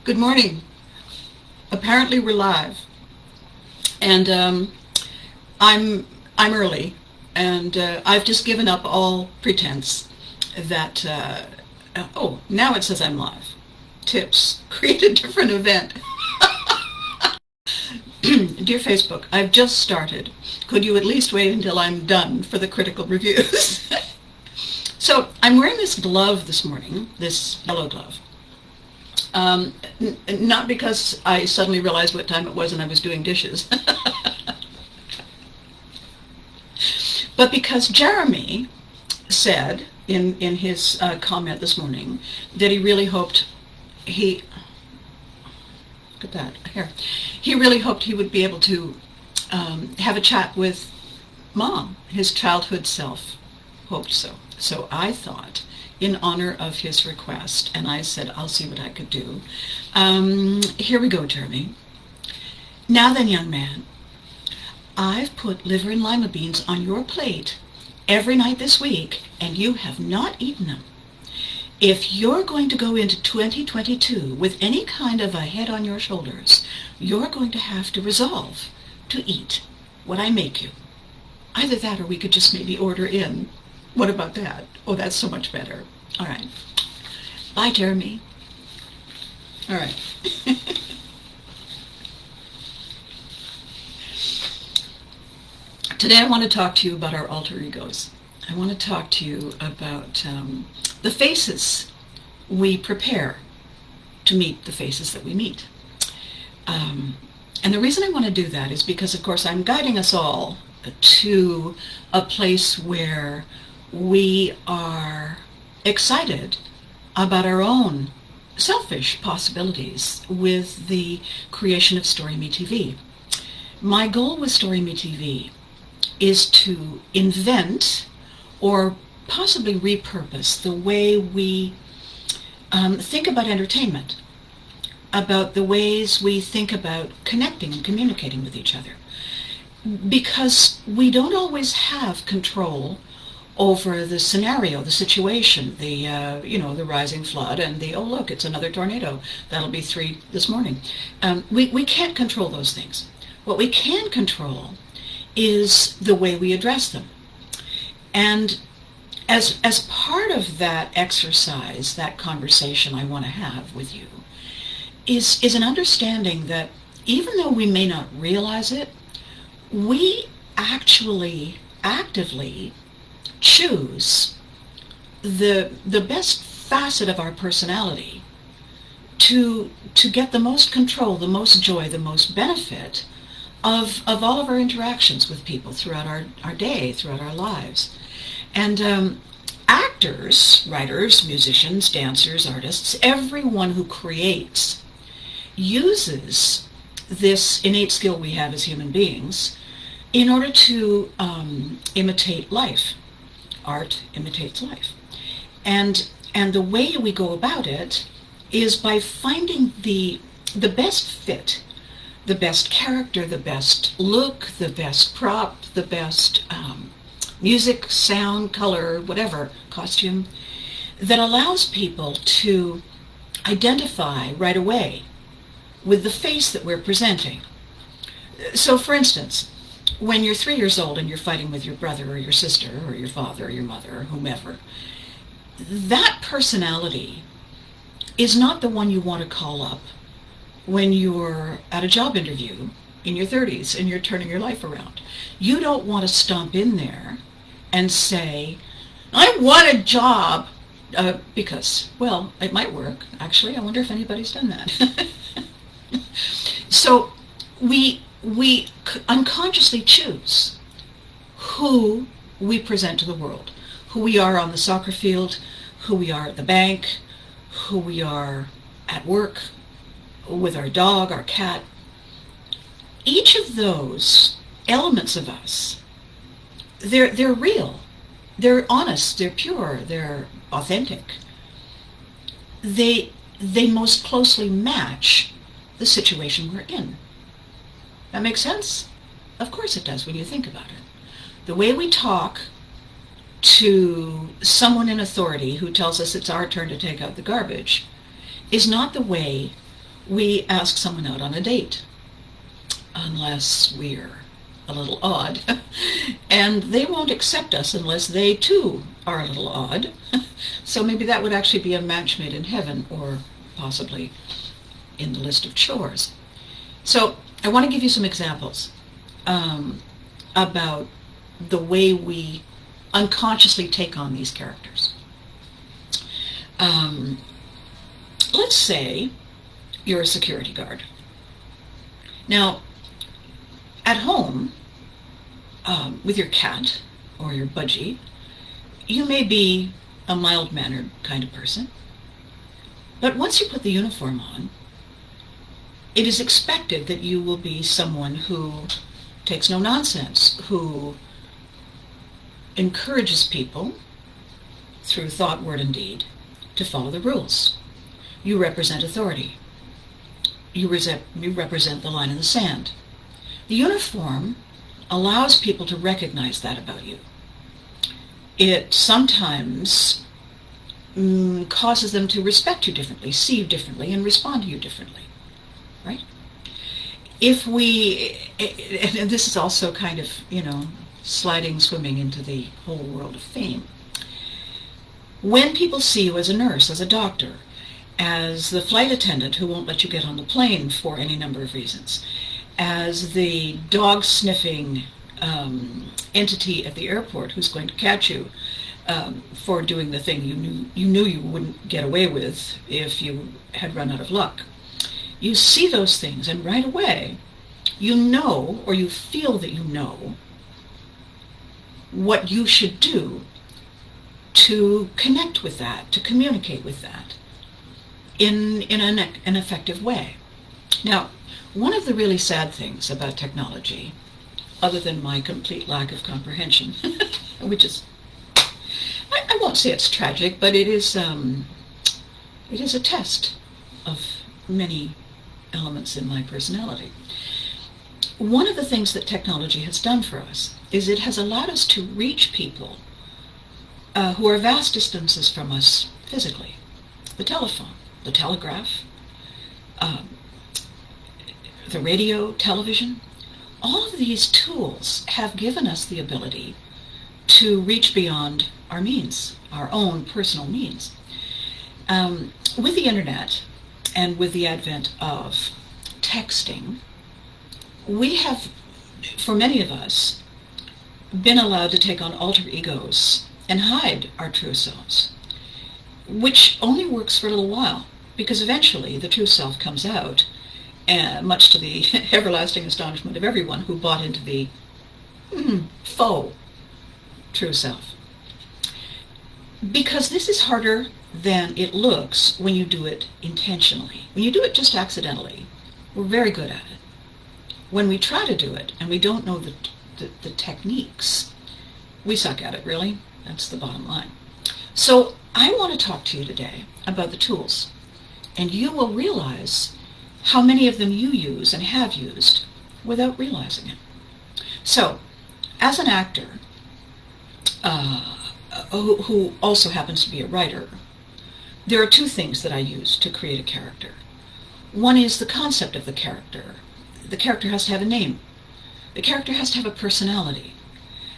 Good morning. Apparently we're live, and I'm I'm early, and I've just given up all pretense that. Oh, now it says I'm live. Tips: create a different event. Dear Facebook, I've just started. Could you at least wait until I'm done for the critical reviews? So I'm wearing this glove this morning, this yellow glove. Not because I suddenly realized what time it was and I was doing dishes, but because Jeremy said in his comment this morning that he really hoped he, look at that hair, he really hoped he would be able to have a chat with Mom, his childhood self. Hoped so. So I thought, in honor of his request, and I said, I'll see what I could do. Here we go, Jeremy. Now then, young man, I've put liver and lima beans on your plate every night this week, and you have not eaten them. If you're going to go into 2022 with any kind of a head on your shoulders, you're going to have to resolve to eat what I make you. Either that or we could just maybe order in. What about that? Oh, that's so much better. All right. Bye, Jeremy. All right. Today I want to talk to you about our alter egos. I want to talk to you about the faces we prepare to meet the faces that we meet. And the reason I want to do that is because, of course, I'm guiding us all to a place where we are excited about our own selfish possibilities with the creation of Story Me TV. My goal with Story Me TV is to invent or possibly repurpose the way we think about entertainment, about the ways we think about connecting and communicating with each other. Because we don't always have control over the scenario, the situation, the rising flood and the, oh look, it's another tornado. That'll be 3 this morning. We can't control those things. What we can control is the way we address them. And as part of that exercise, that conversation I want to have with you, is an understanding that even though we may not realize it, we actually actively choose the best facet of our personality to get the most control, the most joy, the most benefit of all of our interactions with people throughout our day, throughout our lives. And actors, writers, musicians, dancers, artists, everyone who creates uses this innate skill we have as human beings in order to imitate life. Art imitates life. And the way we go about it is by finding the best fit, the best character, the best look, the best prop, the best music, sound, color, whatever, costume, that allows people to identify right away with the face that we're presenting. So, for instance, when you're 3 years old and you're fighting with your brother or your sister or your father or your mother or whomever, that personality is not the one you want to call up when you're at a job interview in your 30s and you're turning your life around. You don't want to stomp in there and say, I want a job, because, well, it might work. Actually, I wonder if anybody's done that. So we unconsciously choose who we present to the world, who we are on the soccer field, who we are at the bank, who we are at work, with our dog, our cat. Each of those elements of us, they're real, they're honest, they're pure, they're authentic. They most closely match the situation we're in. That makes sense? Of course it does when you think about it. The way we talk to someone in authority who tells us it's our turn to take out the garbage is not the way we ask someone out on a date, unless we're a little odd, and they won't accept us unless they too are a little odd. So maybe that would actually be a match made in heaven, or possibly in the list of chores. So I want to give you some examples about the way we unconsciously take on these characters. Let's say you're a security guard. Now, at home, with your cat or your budgie, you may be a mild-mannered kind of person. But once you put the uniform on, it is expected that you will be someone who takes no nonsense, who encourages people through thought, word, and deed to follow the rules. You represent authority. You represent the line in the sand. The uniform allows people to recognize that about you. It sometimes causes them to respect you differently, see you differently, and respond to you differently, right? If we, and this is also kind of, swimming into the whole world of fame. When people see you as a nurse, as a doctor, as the flight attendant who won't let you get on the plane for any number of reasons, as the dog-sniffing entity at the airport who's going to catch you for doing the thing you knew you wouldn't get away with if you had run out of luck. You see those things, and right away you know, or you feel that you know, what you should do to connect with that, to communicate with that in an effective way. Now, one of the really sad things about technology, other than my complete lack of comprehension, which is, I won't say it's tragic, but it is a test of many elements in my personality. One of the things that technology has done for us is it has allowed us to reach people who are vast distances from us physically. The telephone, the telegraph, the radio, television, all of these tools have given us the ability to reach beyond our means, our own personal means. With the internet and with the advent of texting, we have, for many of us, been allowed to take on alter egos and hide our true selves, which only works for a little while, because eventually the true self comes out, much to the everlasting astonishment of everyone who bought into the faux true self. Because this is harder than it looks when you do it intentionally. When you do it just accidentally, we're very good at it. When we try to do it and we don't know the techniques, we suck at it, really. That's the bottom line. So I want to talk to you today about the tools, and you will realize how many of them you use and have used without realizing it. So, as an actor who also happens to be a writer, there are two things that I use to create a character. One is the concept of the character. The character has to have a name. The character has to have a personality.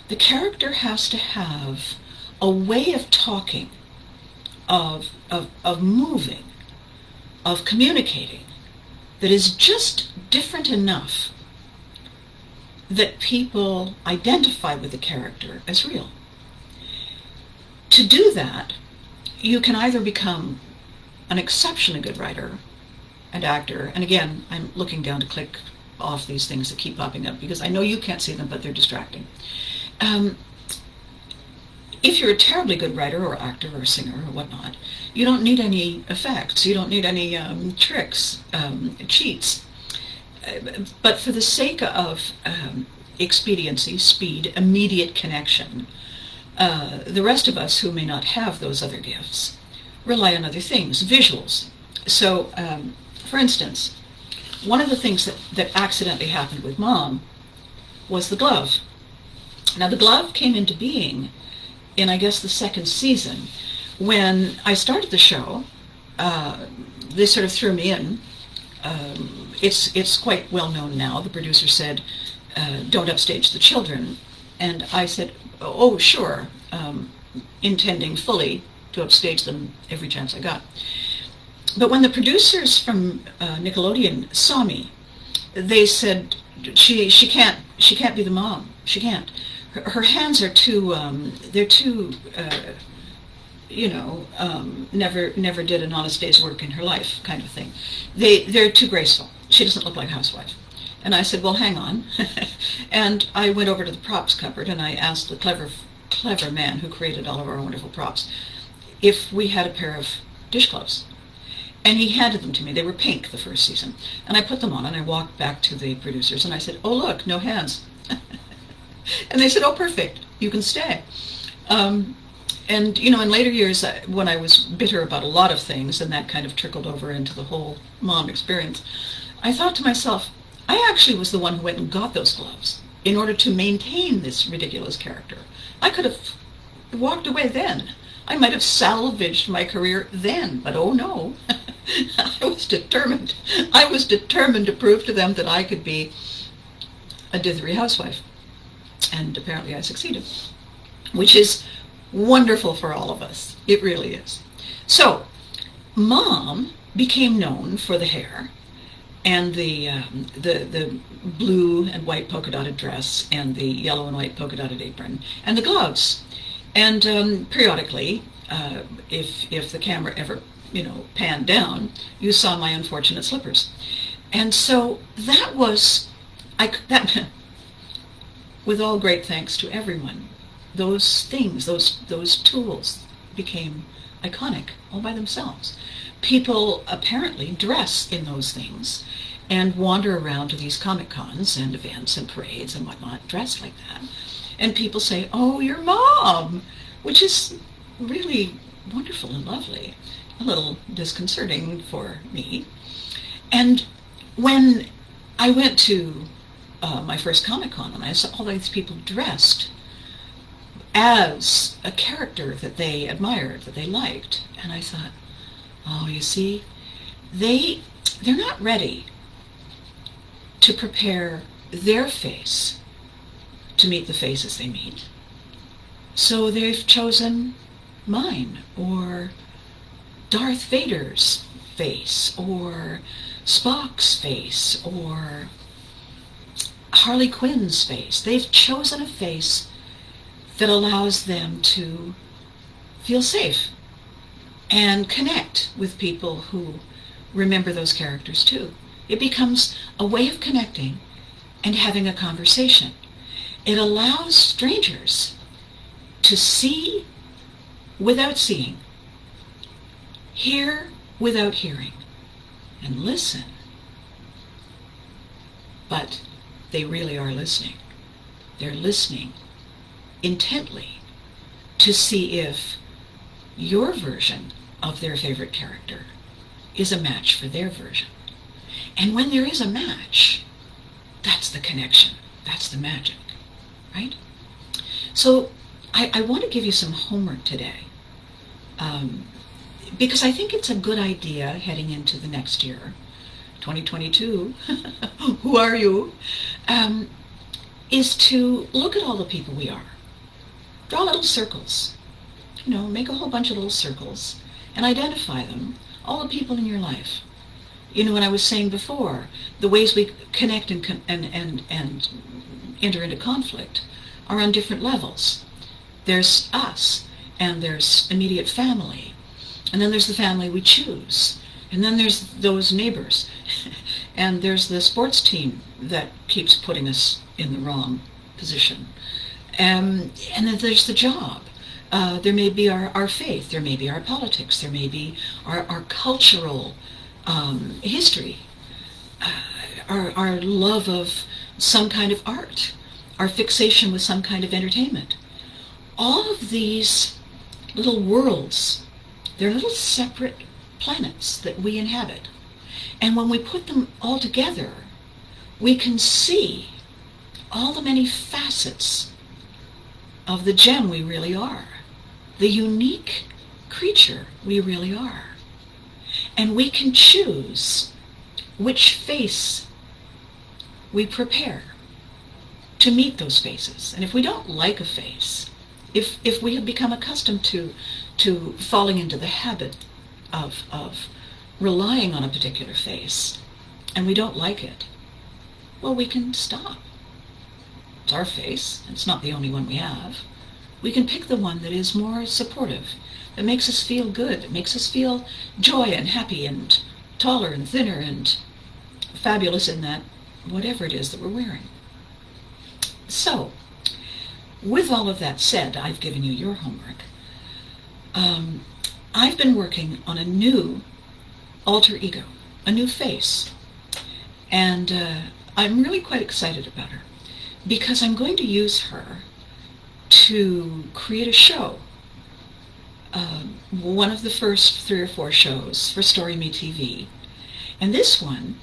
The character has to have a way of talking, of moving, of communicating, that is just different enough that people identify with the character as real. To do that, you can either become an exceptionally good writer and actor, and again, I'm looking down to click off these things that keep popping up because I know you can't see them, but they're distracting. If you're a terribly good writer or actor or singer or whatnot, you don't need any effects, you don't need any tricks, cheats. But for the sake of expediency, speed, immediate connection, the rest of us who may not have those other gifts rely on other things, visuals. So, for instance, one of the things that accidentally happened with Mom was the glove. Now, the glove came into being in, I guess, the second season. When I started the show, they sort of threw me in it's quite well known now. The producer said, "Don't upstage the children," and I said, "Oh, sure," intending fully to upstage them every chance I got. But when the producers from Nickelodeon saw me, they said she can't be the mom. She can't. Her hands are too they're too never did an honest day's work in her life kind of thing. They're too graceful. She doesn't look like a housewife. And I said, well, hang on. And I went over to the props cupboard and I asked the clever man who created all of our wonderful props if we had a pair of dishcloths. And he handed them to me. They were pink the first season. And I put them on and I walked back to the producers and I said, oh, look, no hands. And they said, oh, perfect. You can stay. And, in later years, when I was bitter about a lot of things, and that kind of trickled over into the whole mom experience, I thought to myself, I actually was the one who went and got those gloves in order to maintain this ridiculous character. I could have walked away then. I might have salvaged my career then, but oh no. I was determined. I was determined to prove to them that I could be a dithery housewife. And apparently I succeeded, which is wonderful for all of us. It really is. So, Mom became known for the hair and the blue and white polka dotted dress and the yellow and white polka dotted apron and the gloves. And periodically, if the camera ever panned down, you saw my unfortunate slippers. And so that was with all great thanks to everyone, those things, those tools became iconic all by themselves. People apparently dress in those things and wander around to these Comic Cons and events and parades and whatnot dressed like that. And people say, oh, your mom, which is really wonderful and lovely, a little disconcerting for me. And when I went to my first Comic Con and I saw all these people dressed as a character that they admired, that they liked, and I thought, oh, you see, they're not ready to prepare their face to meet the faces they meet. So they've chosen mine, or Darth Vader's face, or Spock's face, or Harley Quinn's face. They've chosen a face that allows them to feel safe and connect with people who remember those characters too. It becomes a way of connecting and having a conversation. It allows strangers to see without seeing, hear without hearing, and listen. But they really are listening. They're listening intently to see if your version of their favorite character is a match for their version. And when there is a match, that's the connection. That's the magic, right? So I want to give you some homework today, because I think it's a good idea heading into the next year, 2022, who are you, is to look at all the people we are. Draw little circles, make a whole bunch of little circles and identify them, all the people in your life. What I was saying before, the ways we connect and enter into conflict are on different levels. There's us, and there's immediate family, and then there's the family we choose, and then there's those neighbors, and there's the sports team that keeps putting us in the wrong position, and then there's the job. There may be our faith, there may be our politics, there may be our cultural history, our love of some kind of art, our fixation with some kind of entertainment. All of these little worlds, they're little separate planets that we inhabit. And when we put them all together, we can see all the many facets of the gem we really are, the unique creature we really are. And we can choose which face we prepare to meet those faces. And if we don't like a face, if we have become accustomed to falling into the habit of relying on a particular face, and we don't like it, well, we can stop. It's our face, and it's not the only one we have. We can pick the one that is more supportive, that makes us feel good, that makes us feel joy and happy and taller and thinner and fabulous in that whatever it is that we're wearing. So, with all of that said, I've given you your homework. I've been working on a new alter ego, a new face, and I'm really quite excited about her because I'm going to use her to create a show. One of the first 3 or 4 shows for Story Me TV. And this one,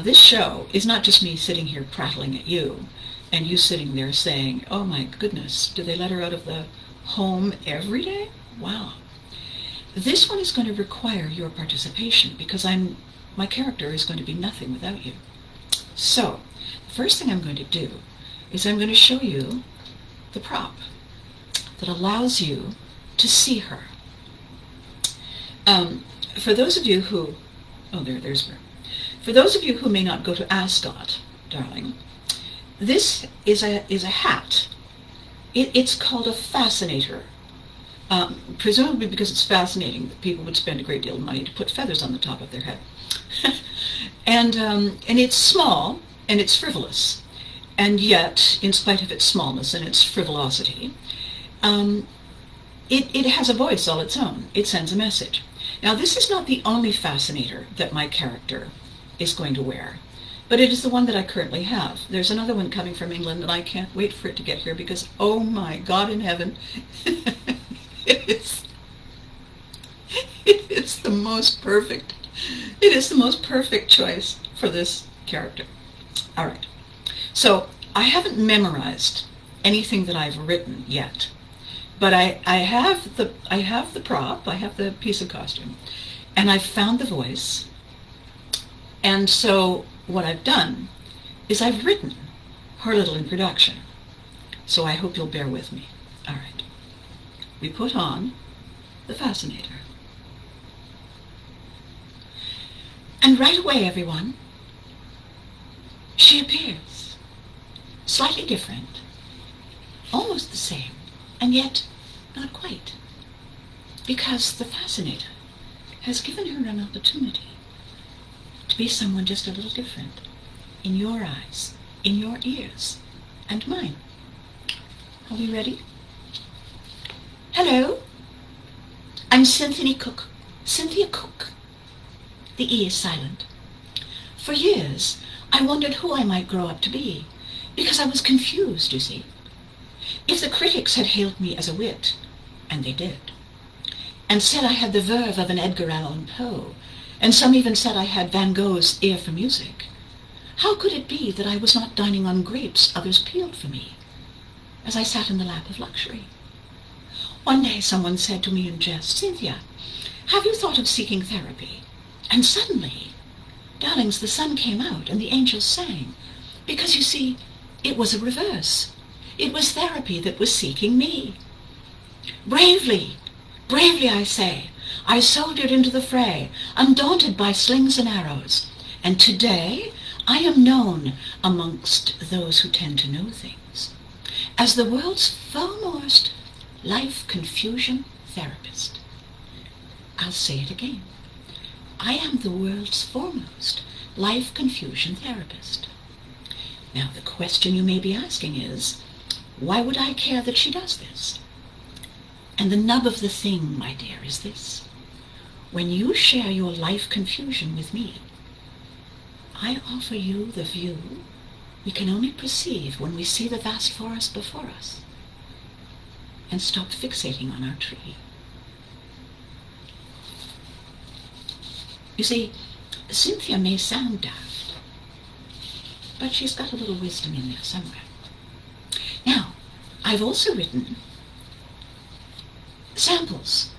this show is not just me sitting here prattling at you and you sitting there saying, oh my goodness, do they let her out of the home every day? Wow. This one is going to require your participation because my character is going to be nothing without you. So, the first thing I'm going to do is I'm going to show you the prop that allows you to see her. For those of you who, there's her. For those of you who may not go to Ascot, darling, this is a hat. It's called a fascinator. Presumably because it's fascinating that people would spend a great deal of money to put feathers on the top of their head. and it's small and it's frivolous. And yet, in spite of its smallness and its frivolosity, it has a voice all its own. It sends a message. Now, this is not the only fascinator that my character is going to wear, but it is the one that I currently have. There's another one coming from England, and I can't wait for it to get here because, oh my God in heaven, it is the most perfect. It is the most perfect choice for this character. All right. So I haven't memorized anything that I've written yet, but I have the prop, I have the piece of costume, and I've found the voice. And so what I've done is I've written her little introduction. So I hope you'll bear with me. All right. We put on the fascinator. And right away, everyone, she appears. Slightly different, almost the same, and yet not quite. Because the fascinator has given her an opportunity to be someone just a little different in your eyes, in your ears, and mine. Are we ready? Hello, I'm Cynthia Cook. Cynthia Cook. The E is silent. For years, I wondered who I might grow up to be, because I was confused, you see. If the critics had hailed me as a wit, and they did, and said I had the verve of an Edgar Allan Poe, and some even said I had Van Gogh's ear for music, how could it be that I was not dining on grapes others peeled for me, as I sat in the lap of luxury? One day someone said to me in jest, Cynthia, have you thought of seeking therapy? And suddenly, darlings, the sun came out and the angels sang, because you see, it was a reverse. It was therapy that was seeking me. Bravely, bravely I say, I soldiered into the fray, undaunted by slings and arrows, and today I am known amongst those who tend to know things as the world's foremost life confusion therapist. I'll say it again. I am the world's foremost life confusion therapist. Now, the question you may be asking is, why would I care that she does this? And the nub of the thing, my dear, is this. When you share your life confusion with me, I offer you the view we can only perceive when we see the vast forest before us and stop fixating on our tree. You see, Cynthia may sound daft, but she's got a little wisdom in there somewhere. Now, I've also written samples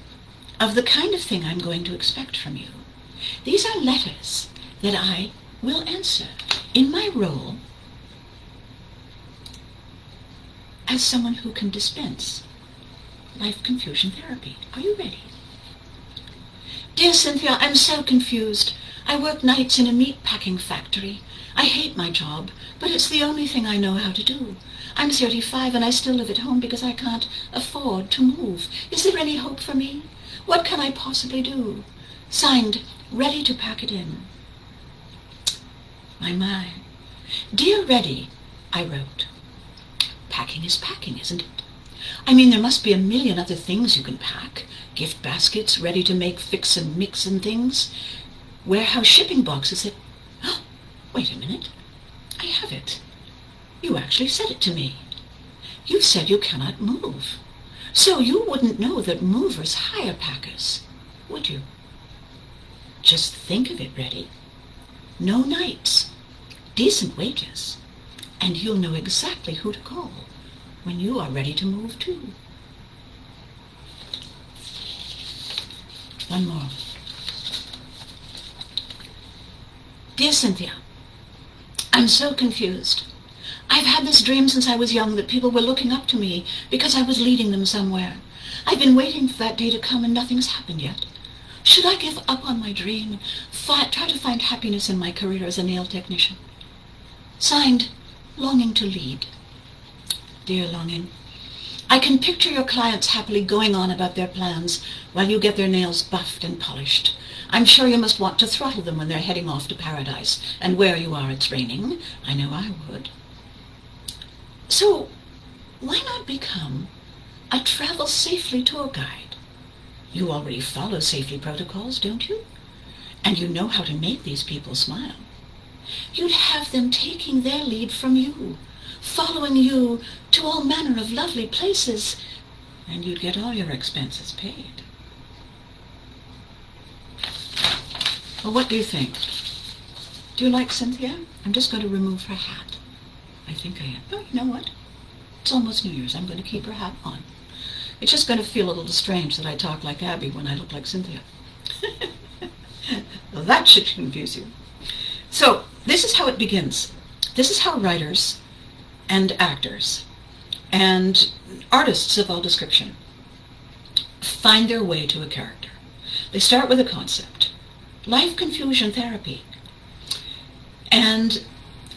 of the kind of thing I'm going to expect from you. These are letters that I will answer in my role as someone who can dispense life confusion therapy. Are you ready? Dear Cynthia, I'm so confused. I work nights in a meat packing factory. I hate my job, but it's the only thing I know how to do. I'm 35 and I still live at home because I can't afford to move. Is there any hope for me? What can I possibly do? Signed, ready to pack it in. My. Dear Ready, I wrote. Packing is packing, isn't it? I mean, there must be a million other things you can pack. Gift baskets, ready to make fix and mix and things. Warehouse shipping boxes that... Oh, wait a minute. I have it. You actually said it to me. You said you cannot move. So you wouldn't know that movers hire packers, would you? Just think of it, Ready. No nights, decent wages, and you'll know exactly who to call when you are ready to move too. One more. Dear Cynthia, I'm so confused. I've had this dream since I was young that people were looking up to me because I was leading them somewhere. I've been waiting for that day to come and nothing's happened yet. Should I give up on my dream and try to find happiness in my career as a nail technician? Signed, Longing to Lead. Dear Longing, I can picture your clients happily going on about their plans while you get their nails buffed and polished. I'm sure you must want to throttle them when they're heading off to paradise, and where you are it's raining. I know I would. So, why not become a travel safely tour guide? You already follow safety protocols, don't you? And you know how to make these people smile. You'd have them taking their lead from you, following you to all manner of lovely places, and you'd get all your expenses paid. Well, what do you think? Do you like Cynthia? I'm just going to remove her hat. I think I am. Oh, you know what? It's almost New Year's. I'm going to keep her hat on. It's just going to feel a little strange that I talk like Abby when I look like Cynthia. Well, that should confuse you. So, this is how it begins. This is how writers and actors and artists of all description find their way to a character. They start with a concept, life confusion therapy, and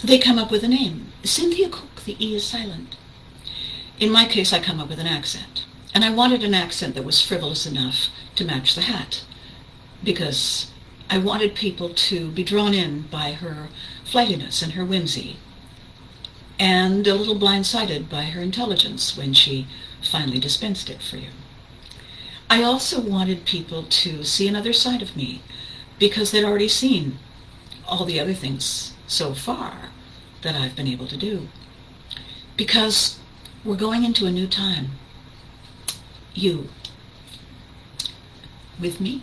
they come up with a name. Cynthia Cook, the E is silent. In my case, I come up with an accent, and I wanted an accent that was frivolous enough to match the hat, because I wanted people to be drawn in by her flightiness and her whimsy, and a little blindsided by her intelligence when she finally dispensed it for you. I also wanted people to see another side of me, because they'd already seen all the other things so far that I've been able to do. Because we're going into a new time. You, with me.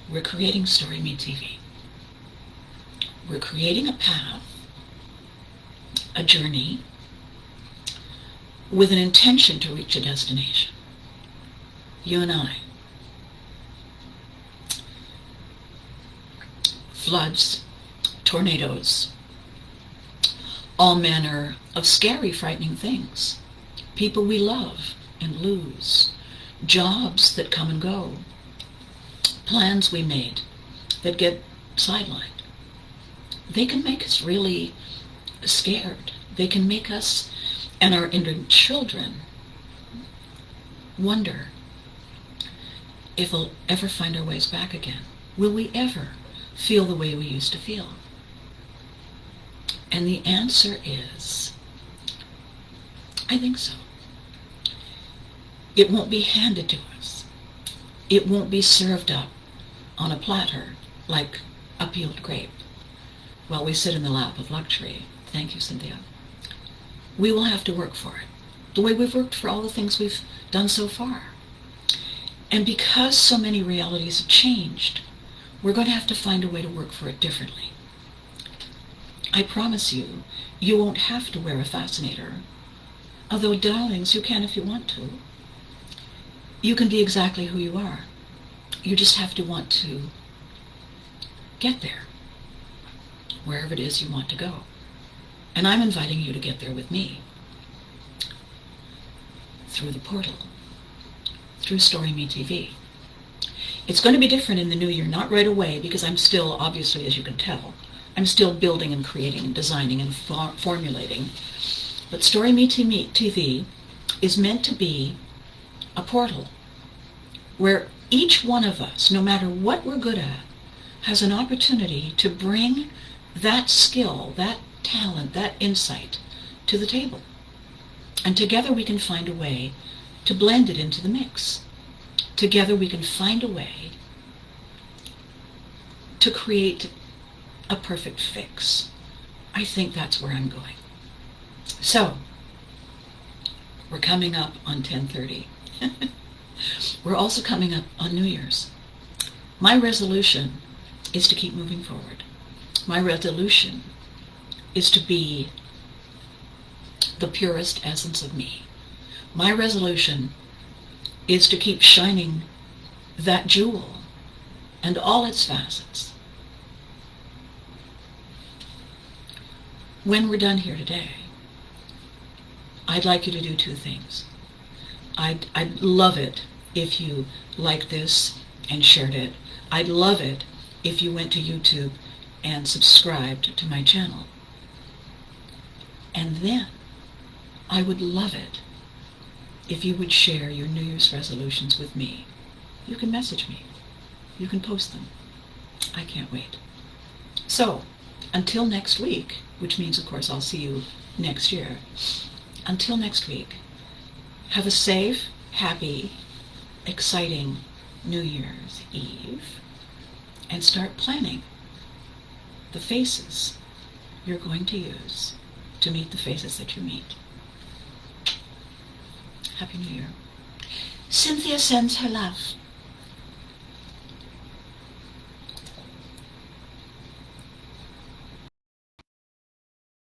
We're creating Story Me TV. We're creating a path, a journey, with an intention to reach a destination. You and I. Floods, tornadoes, all manner of scary, frightening things. People we love and lose. Jobs that come and go. Plans we made that get sidelined. They can make us really scared. They can make us and our inner children wonder if we'll ever find our ways back again. Will we ever feel the way we used to feel? And the answer is, I think so. It won't be handed to us. It won't be served up on a platter like a peeled grape while we sit in the lap of luxury. Thank you, Cynthia. We will have to work for it, the way we've worked for all the things we've done so far. And because so many realities have changed, we're going to have to find a way to work for it differently. I promise you, you won't have to wear a fascinator. Although, darlings, you can if you want to. You can be exactly who you are. You just have to want to get there, wherever it is you want to go. And I'm inviting you to get there with me through the portal, through Story Me TV. It's going to be different in the new year, not right away, because I'm still, obviously, as you can tell, I'm still building and creating and designing and formulating. But Story Me TV is meant to be a portal where each one of us, no matter what we're good at, has an opportunity to bring that skill, that talent, that insight to the table. And together we can find a way to blend it into the mix. Together we can find a way to create a perfect fix. I think that's where I'm going. So, we're coming up on 10:30. We're also coming up on New Year's. My resolution is to keep moving forward. My resolution is to be the purest essence of me. My resolution is to keep shining that jewel and all its facets. When we're done here today, I'd like you to do two things. I'd love it if you liked this and shared it. I'd love it if you went to YouTube and subscribed to my channel. And then I would love it if you would share your New Year's resolutions with me. You can message me. You can post them. I can't wait. So, until next week, which means, of course, I'll see you next year. Until next week, have a safe, happy, exciting New Year's Eve, and start planning the faces you're going to use to meet the faces that you meet. Happy New Year. Cynthia sends her love.